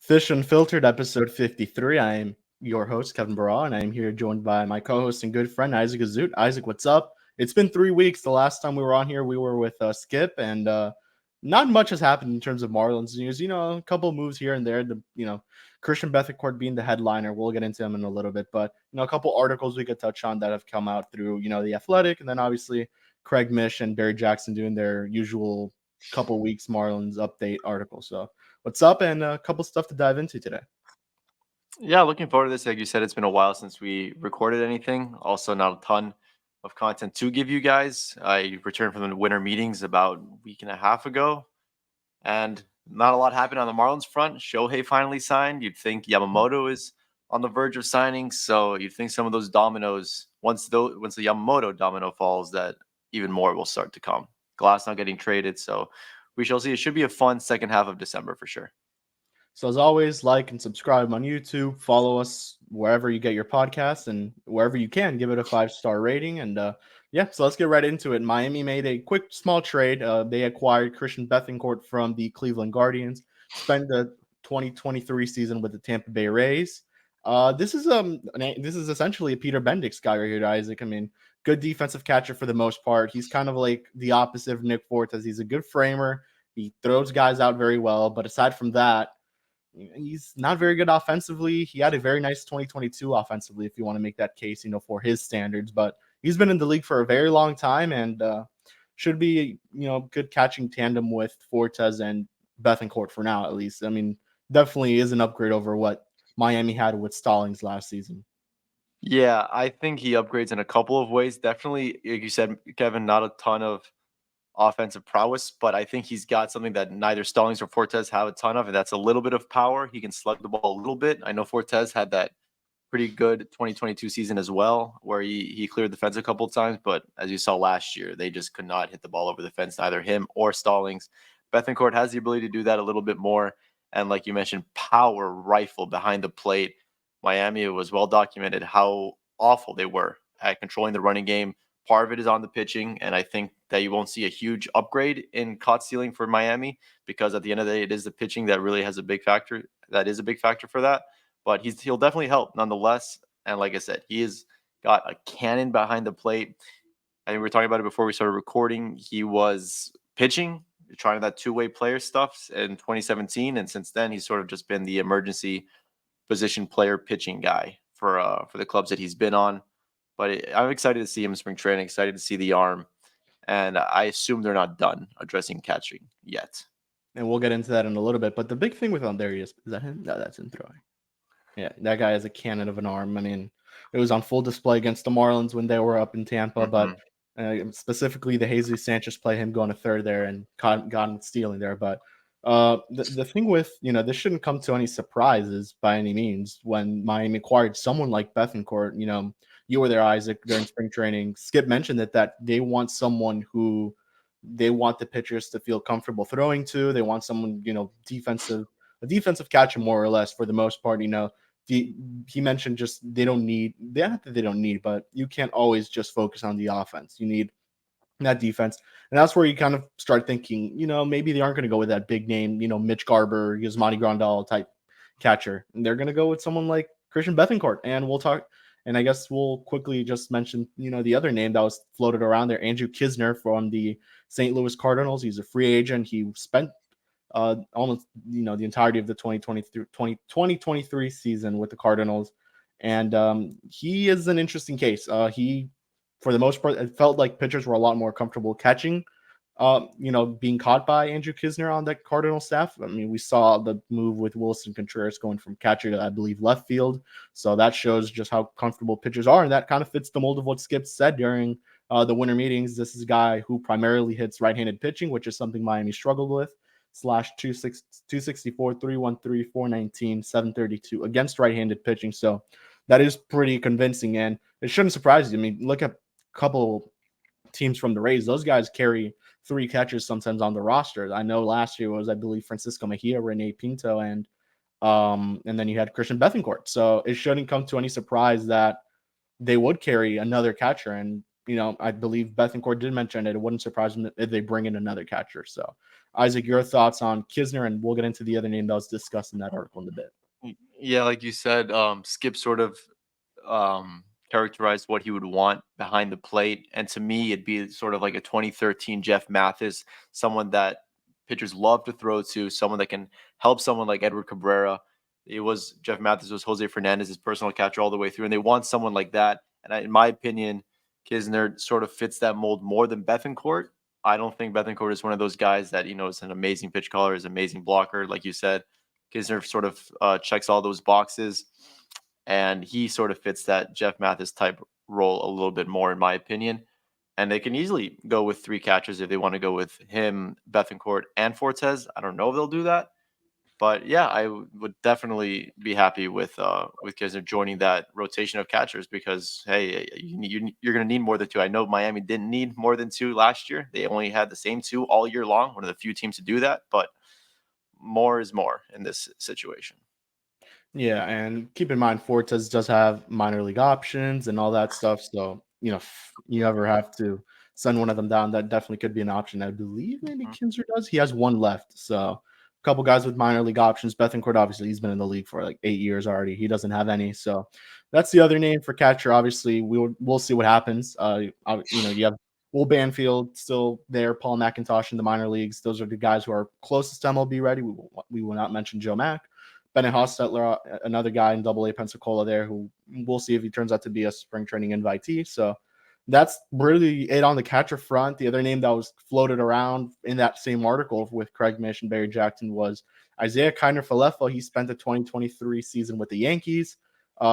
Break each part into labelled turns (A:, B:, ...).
A: Fish Unfiltered, episode 53. I am your host, Kevin Barral, and I am here joined by my co host and good friend, Isaac Azout. Isaac, what's up? It's been 3 weeks. The last time we were on here, we were with Skip, and not much has happened in terms of Marlins news. A couple of moves here and there. Christian Bethancourt being the headliner. We'll get into him in a little bit, but, a couple articles we could touch on that have come out through, The Athletic, and then obviously Craig Mish and Barry Jackson doing their usual couple weeks Marlins update article. So, what's up, and a couple stuff to dive into today.
B: Yeah, looking forward to this. Like you said, it's been a while since we recorded anything. Also, not a ton of content to give you guys. I returned from the winter meetings about a week and a half ago, and not a lot happened on the Marlins front. Shohei finally signed. You'd think Yamamoto is on the verge of signing, so you'd think some of those dominoes, once the Yamamoto domino falls, that even more will start to come. Glass not getting traded, so we shall see. It should be a fun second half of December for sure.
A: So as always, like and subscribe on YouTube. Follow us wherever you get your podcasts, and wherever you can, give it a 5-star rating. And so let's get right into it. Miami made a quick small trade. They acquired Christian Bethancourt from the Cleveland Guardians. Spent the 2023 season with the Tampa Bay Rays. This is essentially a Peter Bendix guy right here, Isaac. I mean, good defensive catcher for the most part. He's kind of like the opposite of Nick Fortes. He's a good framer. He throws guys out very well, but aside from that, he's not very good offensively. He had a very nice 2022 offensively, if you want to make that case, for his standards. But he's been in the league for a very long time and should be, good catching tandem with Fortes and Bethancourt for now, at least. I mean, definitely is an upgrade over what Miami had with Stallings last season.
B: Yeah, I think he upgrades in a couple of ways. Definitely, like you said, Kevin, not a ton of offensive prowess, but I think he's got something that neither Stallings or Fortes have a ton of, and that's a little bit of power. He can slug the ball a little bit. I know Fortes had that pretty good 2022 season as well, where he cleared the fence a couple of times, but as you saw last year, they just could not hit the ball over the fence, neither him or Stallings. Bethancourt has the ability to do that a little bit more, and like you mentioned, power rifle behind the plate. Miami, it was well documented how awful they were at controlling the running game. Part of it is on the pitching, and I think that you won't see a huge upgrade in caught stealing for Miami because at the end of the day, it is the pitching that really has a big factor. That is a big factor for that, but he'll definitely help nonetheless. And like I said, he has got a cannon behind the plate. I think we were talking about it before we started recording. He was pitching, trying that two-way player stuff in 2017, and since then he's sort of just been the emergency position player pitching guy for the clubs that he's been on. But I'm excited to see him in spring training, excited to see the arm. And I assume they're not done addressing catching yet.
A: And we'll get into that in a little bit. But the big thing with Andarius, is that him? No, that's him throwing. Yeah, that guy has a cannon of an arm. I mean, it was on full display against the Marlins when they were up in Tampa, but specifically the Jesus Sanchez play, him going to third there and got stealing there. But the thing with, this shouldn't come to any surprises by any means when Miami acquired someone like Bethancourt. You were there, Isaac, during spring training. Skip mentioned that they want someone who they want the pitchers to feel comfortable throwing to. They want someone, a defensive catcher more or less for the most part. He mentioned just they don't need, but you can't always just focus on the offense. You need that defense. And that's where you kind of start thinking, maybe they aren't going to go with that big name, Mitch Garber, Yasmani Grandal type catcher. And they're going to go with someone like Christian Bethancourt. And we'll talk. And I guess we'll quickly just mention, the other name that was floated around there, Andrew Knizner from the St. Louis Cardinals. He's a free agent. He spent almost the entirety of the 2023 season with the Cardinals, and he is an interesting case. He, for the most part, it felt like pitchers were a lot more comfortable catching, being caught by Andrew Knizner on that Cardinal staff. I mean, we saw the move with Wilson Contreras going from catcher to, I believe, left field, so that shows just how comfortable pitchers are, and that kind of fits the mold of what Skip said during the winter meetings. This is a guy who primarily hits right-handed pitching, which is something Miami struggled with. /264, 313, 419, 732 against right-handed pitching. So that is pretty convincing, and it shouldn't surprise you. I mean, look at a couple teams from the Rays. Those guys carry 3 catchers sometimes on the roster. I know last year was, I believe, Francisco Mejia, Rene Pinto, and then you had Christian Bethancourt. So it shouldn't come to any surprise that they would carry another catcher. And I believe Bethancourt did mention it. It wouldn't surprise me if they bring in another catcher. So, Isaac, your thoughts on Knizner, and we'll get into the other name that was discussed in that article in a bit.
B: Yeah, like you said, Skip sort of characterized what he would want behind the plate. And to me, it'd be sort of like a 2013 Jeff Mathis, someone that pitchers love to throw to, someone that can help someone like Edward Cabrera. Jeff Mathis was Jose Fernandez's personal catcher all the way through, and they want someone like that. And in my opinion, Knizner sort of fits that mold more than Bethancourt. I don't think Bethancourt is one of those guys that, is an amazing pitch caller, is an amazing blocker, like you said. Knizner sort of checks all those boxes, and he sort of fits that Jeff Mathis type role a little bit more, in my opinion. And they can easily go with 3 catchers if they want to go with him, Bethancourt, and Fortes. I don't know if they'll do that, but yeah, I would definitely be happy with Knizner joining that rotation of catchers because hey, you're going to need more than 2. I know Miami didn't need more than 2 last year; they only had the same 2 all year long. One of the few teams to do that, but more is more in this situation.
A: Yeah, and keep in mind Fortes does have minor league options and all that stuff. So, if you ever have to send one of them down, that definitely could be an option. I believe maybe Knizner does. He has 1 left. So, a couple guys with minor league options. Bethancourt, obviously, he's been in the league for like 8 years already. He doesn't have any. So, that's the other name for catcher. Obviously, we'll see what happens. You have Will Banfield still there, Paul McIntosh in the minor leagues. Those are the guys who are closest to MLB ready. We will not mention Joe Mack. Bennett Hostetler, another guy in Double A Pensacola there, who we'll see if he turns out to be a spring training invitee. So that's really it on the catcher front. The other name that was floated around in that same article with Craig Mish and Barry Jackson was Isiah-Kiner Falefa. He spent the 2023 season with the Yankees,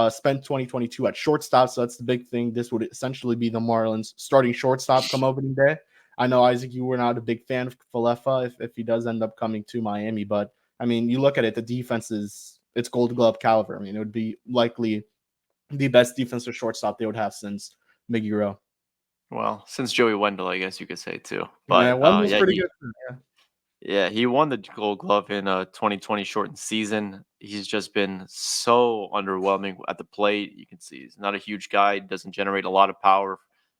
A: spent 2022 at shortstop. So that's the big thing. This would essentially be the Marlins starting shortstop come opening day. I know, Isaac, you were not a big fan of Falefa if he does end up coming to Miami, but I mean, you look at it, the defense it's Gold Glove caliber. I mean, it would be likely the best defensive shortstop they would have since Miggy Rowe.
B: Well, since Joey Wendell, I guess you could say too.
A: Yeah,
B: But
A: Wendell's pretty good.
B: yeah, he won the Gold Glove in a 2020 shortened season. He's just been so underwhelming at the plate. You can see he's not a huge guy, doesn't generate a lot of power.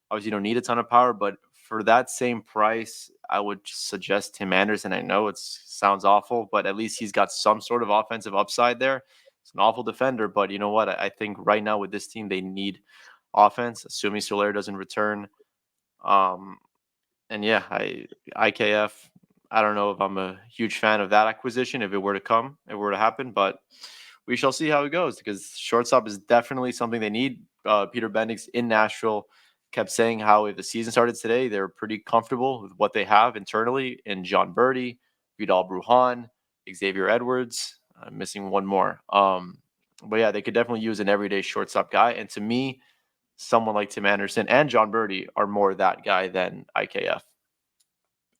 B: Obviously, you don't need a ton of power, but for that same price, I would suggest Tim Anderson. I know it sounds awful, but at least he's got some sort of offensive upside there. It's an awful defender, but you know what? I think right now with this team, they need offense, assuming Soler doesn't return. And yeah, IKF. I don't know if I'm a huge fan of that acquisition if it were to happen, but we shall see how it goes because shortstop is definitely something they need. Peter Bendix in Nashville kept saying how if the season started today, they're pretty comfortable with what they have internally in John Birdie, Vidal Brujan, Xavier Edwards. I'm missing one more. But yeah, they could definitely use an everyday shortstop guy. And to me, someone like Tim Anderson and John Birdie are more that guy than IKF.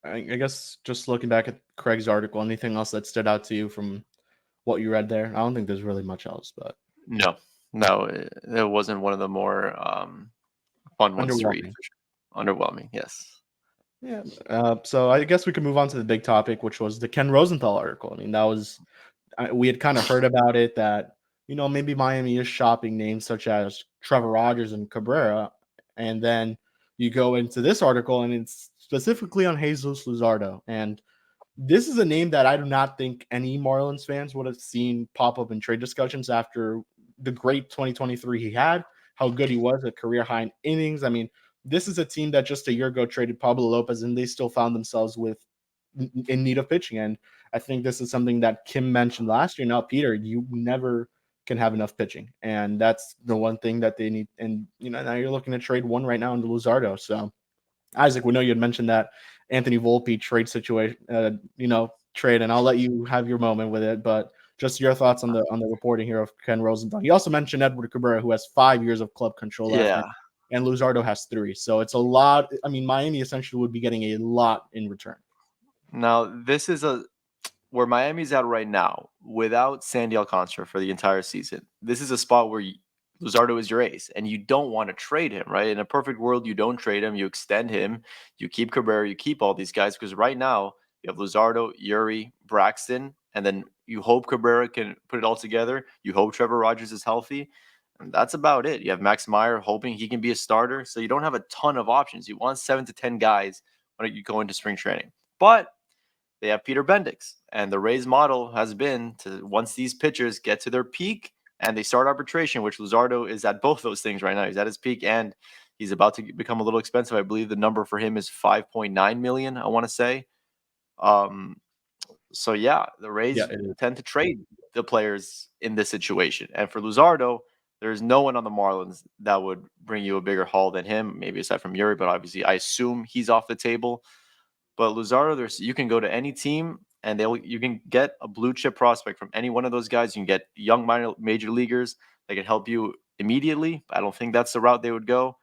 A: I guess just looking back at Craig's article, anything else that stood out to you from what you read there? I don't think there's really much else, but
B: no, it wasn't one of the more fun ones to read.
A: underwhelming.
B: Underwhelming, yes.
A: Yeah. So I guess we could move on to the big topic, which was the Ken Rosenthal article. I mean, we had kind of heard about it that maybe Miami is shopping names such as Trevor Rogers and Cabrera, and then you go into this article and it's specifically on Jesús Luzardo, and this is a name that I do not think any Marlins fans would have seen pop up in trade discussions after the great 2023 he had, how good he was at career high in innings. I mean, this is a team that just a year ago traded Pablo Lopez, and they still found themselves in need of pitching. And I think this is something that Kim mentioned last year. Now, Peter, you never can have enough pitching, and that's the one thing that they need. And now you're looking to trade one right now into Luzardo. So, Isaac, we know you had mentioned that Anthony Volpe trade situation, trade, and I'll let you have your moment with it. But just your thoughts on the reporting here of Ken Rosenthal. He also mentioned Edward Cabrera, who has 5 years of club control left, and Luzardo has 3. So it's a lot. I mean, Miami essentially would be getting a lot in return.
B: Now, this is where Miami's at right now without Sandy Alcantara for the entire season. This is a spot where Luzardo is your ace, and you don't want to trade him, right? In a perfect world, you don't trade him. You extend him. You keep Cabrera. You keep all these guys because right now you have Luzardo, Yuri, Braxton, and then you hope Cabrera can put it all together. You hope Trevor Rogers is healthy. And that's about it. You have Max Meyer hoping he can be a starter. So you don't have a ton of options. You want 7 to 10 guys when you go into spring training. But they have Peter Bendix. And the Rays model has been to once these pitchers get to their peak and they start arbitration, which Luzardo is at both those things right now. He's at his peak and he's about to become a little expensive. I believe the number for him is 5.9 million, I want to say. So yeah, the Rays tend to trade the players in this situation. And for Luzardo, there's no one on the Marlins that would bring you a bigger haul than him, maybe aside from Yuri, but obviously I assume he's off the table. But Luzardo, you can go to any team and you can get a blue chip prospect from any one of those guys. You can get young major leaguers that can help you immediately. I don't think that's the route they would go.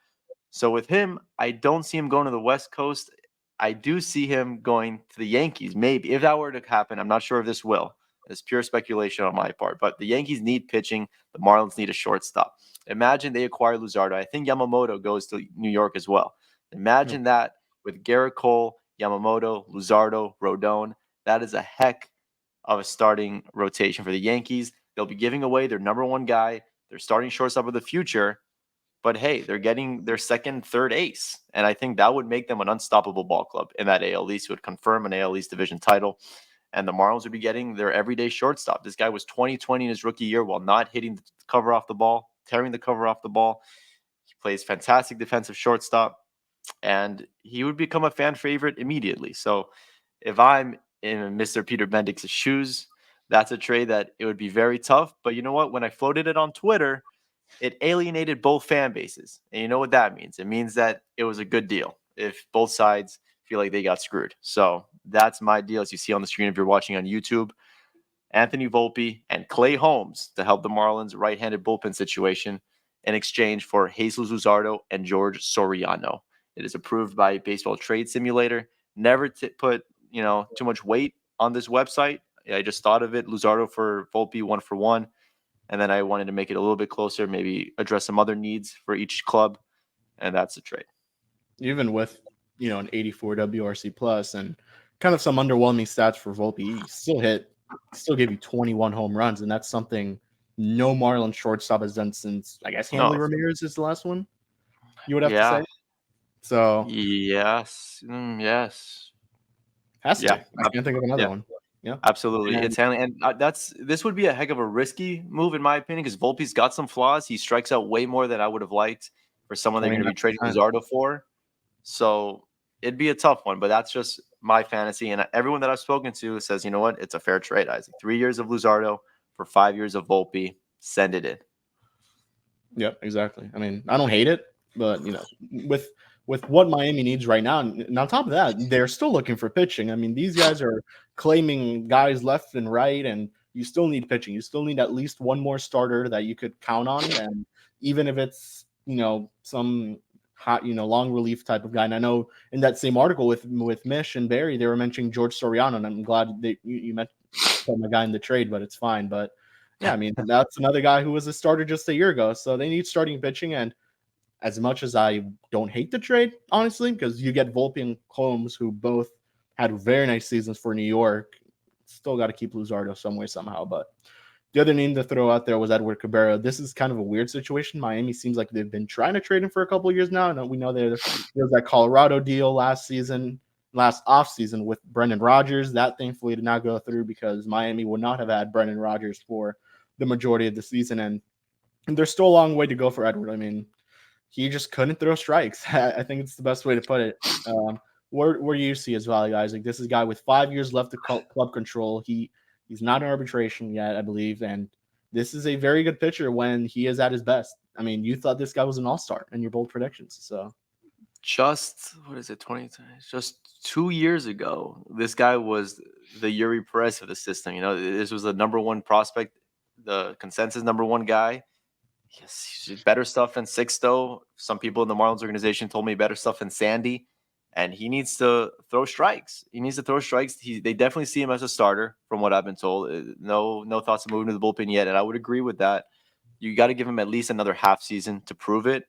B: So with him, I don't see him going to the West Coast. I do see him going to the Yankees, maybe. If that were to happen, I'm not sure if this will. It's pure speculation on my part. But the Yankees need pitching. The Marlins need a shortstop. Imagine they acquire Luzardo. I think Yamamoto goes to New York as well. Imagine that with Garrett Cole, Yamamoto, Luzardo, Rodon. That is a heck of a starting rotation for the Yankees. They'll be giving away their number one guy, their starting shortstop of the future. But hey, they're getting their second, third ace. And I think that would make them an unstoppable ball club in that AL East. It would confirm an AL East division title. And the Marlins would be getting their everyday shortstop. This guy was 20-20 in his rookie year while not hitting the cover off the ball, tearing the cover off the ball. He plays fantastic defensive shortstop. And he would become a fan favorite immediately. So if I'm in Mr. Peter Bendix's shoes, that's a trade that it would be very tough. But you know what? When I floated it on Twitter, it alienated both fan bases. And you know what that means? It means that it was a good deal if both sides feel like they got screwed. So that's my deal, as you see on the screen if you're watching on YouTube. Anthony Volpe and Clay Holmes to help the Marlins' right-handed bullpen situation in exchange for Jesus Luzardo and George Soriano. It is approved by Baseball Trade Simulator. Never put too much weight on this website. I just thought of it. Luzardo for Volpe, 1-for-1. And then I wanted to make it a little bit closer, maybe address some other needs for each club. And that's the trade.
A: Even with, an 84 WRC plus and kind of some underwhelming stats for Volpe, he still gave you 21 home runs. And that's something no Marlins shortstop has done since, I guess, Hanley Ramirez is the last one, you would have to say. So
B: yes.
A: Has to be. I can't think of another one. Yeah,
B: absolutely. It's Hanley, and this would be a heck of a risky move in my opinion because Volpe's got some flaws. He strikes out way more than I would have liked for someone they're going to be trading Luzardo for. So it'd be a tough one, but that's just my fantasy. And everyone that I've spoken to says, you know what, it's a fair trade, Isaac. 3 years of Luzardo for 5 years of Volpe. Send it in.
A: Yep, exactly. I mean, I don't hate it, but with what Miami needs right now, and on top of that, they're still looking for pitching. I mean, these guys are claiming guys left and right, and you still need pitching. You still need at least one more starter that you could count on, and even if it's some hot long relief type of guy. And I know in that same article with Mish and Barry, they were mentioning George Soriano, and I'm glad you mentioned my guy in the trade, but it's fine. But yeah, I mean, that's another guy who was a starter just a year ago, so they need starting pitching. And as much as I don't hate the trade, honestly, because you get Volpe and Holmes, who both had very nice seasons for New York, still got to keep Luzardo some way, somehow. But the other name to throw out there was Edward Cabrera. This is kind of a weird situation. Miami seems like they've been trying to trade him for a couple of years now. And we know there was that Colorado deal last offseason with Brendan Rodgers. That thankfully did not go through because Miami would not have had Brendan Rodgers for the majority of the season. And there's still a long way to go for Edward. I mean, he just couldn't throw strikes. I think it's the best way to put it. Where do you see his value, Isaac? This is a guy with 5 years left of club control. He's not in arbitration yet, I believe, and this is a very good pitcher when he is at his best. I mean, you thought this guy was an all-star in your bold predictions. So
B: just 2 years ago, this guy was the Yuri Perez of the system. This was the number one prospect, the consensus number one guy. Yes, he's better stuff than Sixto. Some people in the Marlins organization told me better stuff than Sandy. And he needs to throw strikes. They definitely see him as a starter, from what I've been told. No thoughts of moving to the bullpen yet, and I would agree with that. You got to give him at least another half season to prove it.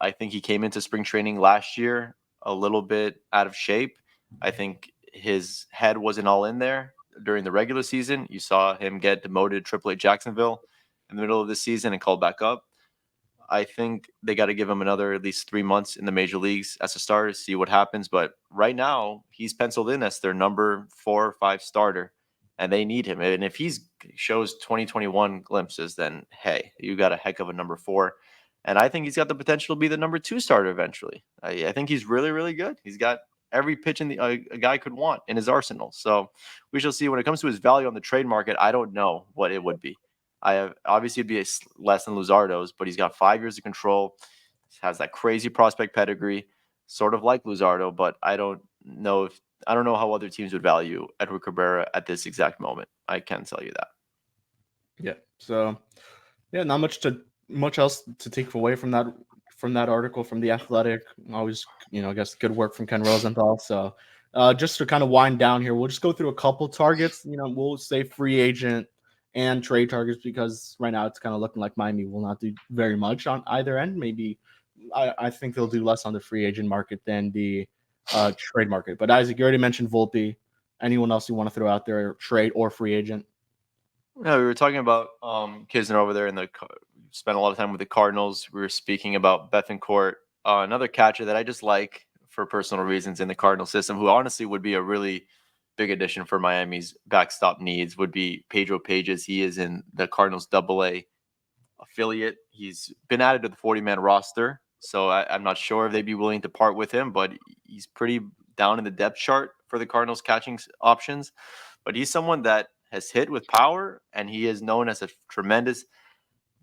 B: I think he came into spring training last year a little bit out of shape. I think his head wasn't all in there during the regular season. You saw him get demoted to AAA Jacksonville, in the middle of the season and called back up. I think they got to give him another at least 3 months in the major leagues as a starter, see what happens. But right now, he's penciled in as their number 4 or 5 starter, and they need him. And if he shows 2021 glimpses, then hey, you got a heck of a number 4. And I think he's got the potential to be the number 2 starter eventually. I think he's really, really good. He's got every pitch a guy could want in his arsenal. So we shall see. When it comes to his value on the trade market, I don't know what it would be. Obviously it'd be less than Luzardo's, but he's got 5 years of control. He has that crazy prospect pedigree, sort of like Luzardo, but I don't know how other teams would value Edward Cabrera at this exact moment. I can tell you that.
A: Yeah. So yeah, not much else to take away from that article from The Athletic. Always, I guess good work from Ken Rosenthal. So just to kind of wind down here, we'll just go through a couple targets. We'll say free agent and trade targets, because right now it's kind of looking like Miami will not do very much on either end. Maybe I think they'll do less on the free agent market than the trade market. But Isaac, you already mentioned Volpe. Anyone else you want to throw out there, trade or free agent?
B: Yeah, we were talking about Knizner over there, spent a lot of time with the Cardinals. We were speaking about Bethancourt, another catcher that I just like for personal reasons in the Cardinal system, who honestly would be a really big addition for Miami's backstop needs, would be Pedro Pages. He is in the Cardinals AA affiliate. He's been added to the 40-man roster, so I'm not sure if they'd be willing to part with him, but he's pretty down in the depth chart for the Cardinals catching options. But he's someone that has hit with power, and he is known as a tremendous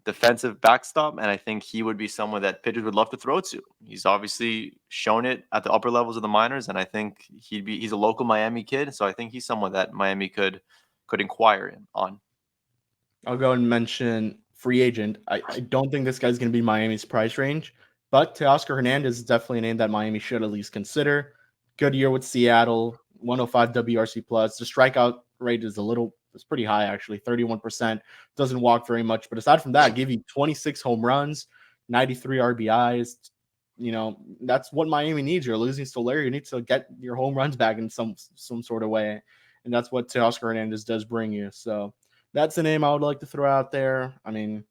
B: defensive backstop, and I think he would be someone that pitchers would love to throw to. He's obviously shown it at the upper levels of the minors, and I think he's a local Miami kid, so I think he's someone that Miami could inquire on.
A: I'll go and mention free agent. I don't think this guy's going to be Miami's price range, but Teoscar Hernandez is definitely a name that Miami should at least consider. Good year with Seattle, 105 WRC plus. The strikeout rate is it's pretty high, actually, 31%. Doesn't walk very much. But aside from that, give you 26 home runs, 93 RBIs. That's what Miami needs. You're losing Soler. You need to get your home runs back in some sort of way. And that's what Teoscar Hernandez does bring you. So that's the name I would like to throw out there. I mean,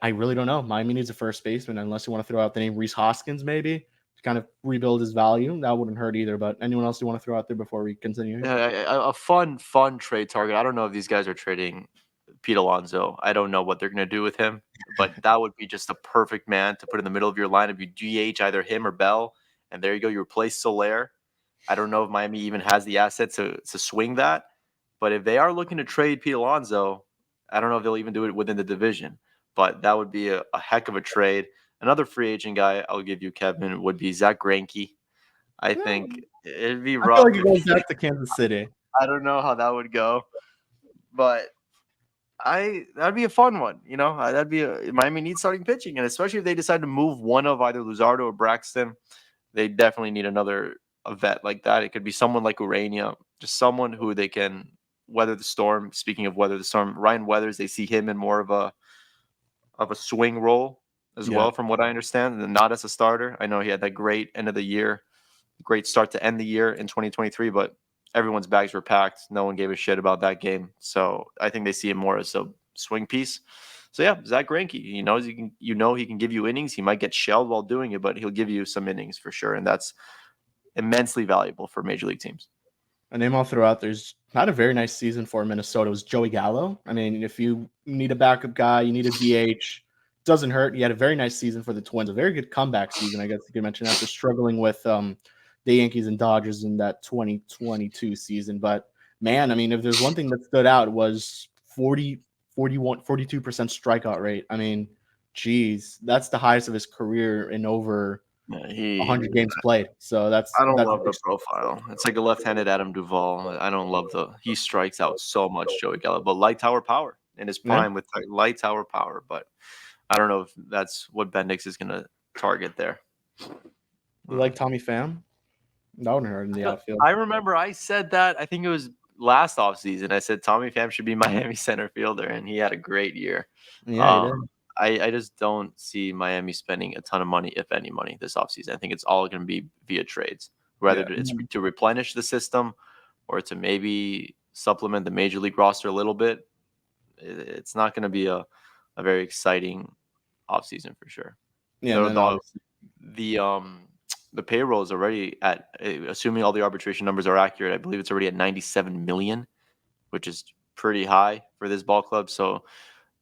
A: I really don't know. Miami needs a first baseman, unless you want to throw out the name Rhys Hoskins, maybe, to kind of rebuild his value. That wouldn't hurt either. But anyone else you want to throw out there before we continue?
B: A fun trade target. I don't know if these guys are trading Pete Alonso. I don't know what they're going to do with him, but that would be just a perfect man to put in the middle of your lineup. You DH either him or Bell, and there you go. You replace Soler. I don't know if Miami even has the assets to swing that, but if they are looking to trade Pete Alonso, I don't know if they'll even do it within the division, but that would be a heck of a trade. Another free agent guy I'll give you, Kevin, would be Zach Greinke. I think it'd be rough.
A: I feel like it goes back to Kansas City.
B: I don't know how that would go, but that'd be a fun one. That'd be Miami needs starting pitching, and especially if they decide to move one of either Luzardo or Braxton, they definitely need a vet like that. It could be someone like Urania, just someone who they can weather the storm. Speaking of weather the storm, Ryan Weathers, they see him in more of a swing role as well, from what I understand, and not as a starter. I know he had that great end of the year, great start to end the year in 2023, but everyone's bags were packed. No one gave a shit about that game. So I think they see him more as a swing piece. So yeah, Zach Greinke, he can give you innings. He might get shelled while doing it, but he'll give you some innings for sure. And that's immensely valuable for major league teams.
A: A name I'll throw out there's not a very nice season for Minnesota was Joey Gallo. I mean, if you need a backup guy, you need a DH, doesn't hurt. He had a very nice season for the Twins, a very good comeback season, I guess you could mention, after struggling with the Yankees and Dodgers in that 2022 season. But man, I mean, if there's one thing that stood out, was 42% strikeout rate. I mean, geez, that's the highest of his career in over 100 games played. So I
B: don't love the profile. It's like a left-handed Adam Duvall. I don't love he strikes out so much, Joey Gallo, but light tower power in his prime with light tower power. But I don't know if that's what Bendix is going to target there.
A: You like Tommy Pham? That wouldn't hurt in the outfield.
B: I remember I said that. I think it was last offseason. I said Tommy Pham should be Miami center fielder, and he had a great year.
A: Yeah, he did.
B: I just don't see Miami spending a ton of money, if any money, this offseason. I think it's all going to be via trades, whether it's to replenish the system or to maybe supplement the major league roster a little bit. it's not going to be a very exciting offseason for sure.
A: Yeah, and then obviously
B: The payroll is already at, assuming all the arbitration numbers are accurate, I believe it's already at 97 million, which is pretty high for this ball club. So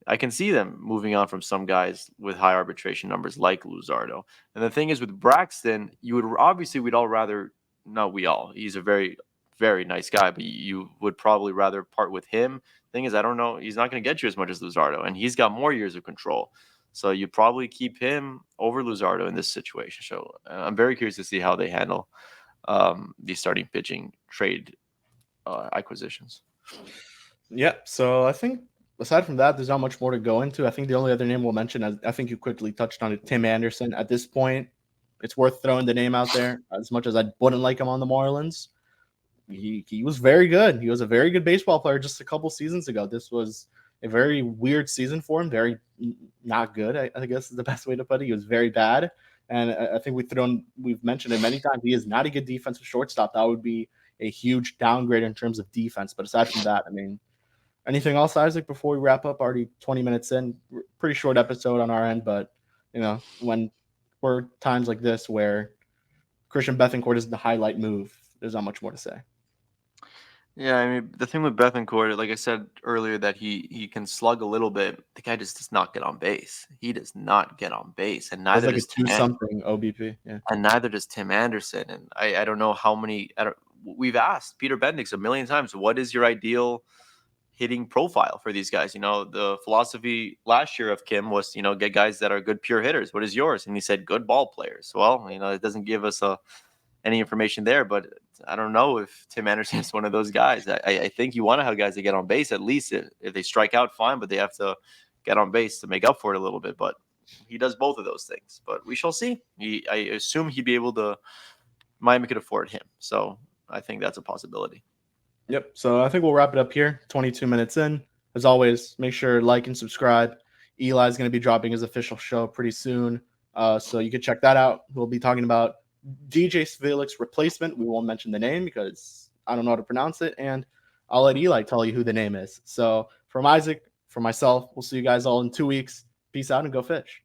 B: I can see them moving on from some guys with high arbitration numbers like Luzardo. And the thing is with Braxton, we'd all rather, not we all, he's a very, very nice guy, but you would probably rather part with him. Thing is, I don't know, he's not going to get you as much as Luzardo, and he's got more years of control. So you probably keep him over Luzardo in this situation. So I'm very curious to see how they handle these starting pitching trade acquisitions.
A: Yeah, so I think aside from that, there's not much more to go into. I think the only other name we'll mention, I think you quickly touched on it, Tim Anderson. At this point, it's worth throwing the name out there. As much as I wouldn't like him on the Marlins, he was very good. He was a very good baseball player just a couple seasons ago. This was a very weird season for him. Very not good, I guess is the best way to put it. He was very bad. And I think we've mentioned it many times. He is not a good defensive shortstop. That would be a huge downgrade in terms of defense. But aside from that, I mean, anything else, Isaac, before we wrap up? Already 20 minutes in. Pretty short episode on our end, but when we're times like this where Christian Bethancourt is the highlight move, there's not much more to say.
B: Yeah, I mean, the thing with Bethancourt, like I said earlier, that he can slug a little bit. The guy just does not get on base. He does not get on base, and neither
A: does
B: Tim
A: something OBP. Yeah,
B: and neither does Tim Anderson. And I don't know how many. We've asked Peter Bendix a million times, what is your ideal hitting profile for these guys? The philosophy last year of Kim was, get guys that are good pure hitters. What is yours? And he said good ball players. Well, it doesn't give us any information there, but I don't know if Tim Anderson is one of those guys. I think you want to have guys that get on base, at least if they strike out, fine, but they have to get on base to make up for it a little bit. But he does both of those things. But we shall see. I assume he'd be able to. Miami could afford him, so I think that's a possibility.
A: Yep. So I think we'll wrap it up here. 22 minutes in. As always, make sure to like and subscribe. Eli's going to be dropping his official show pretty soon, so you can check that out. We'll be talking about DJ Svilik's replacement. We won't mention the name because I don't know how to pronounce it, and I'll let Eli tell you who the name is. So from Isaac, from myself, we'll see you guys all in 2 weeks. Peace out and go fish.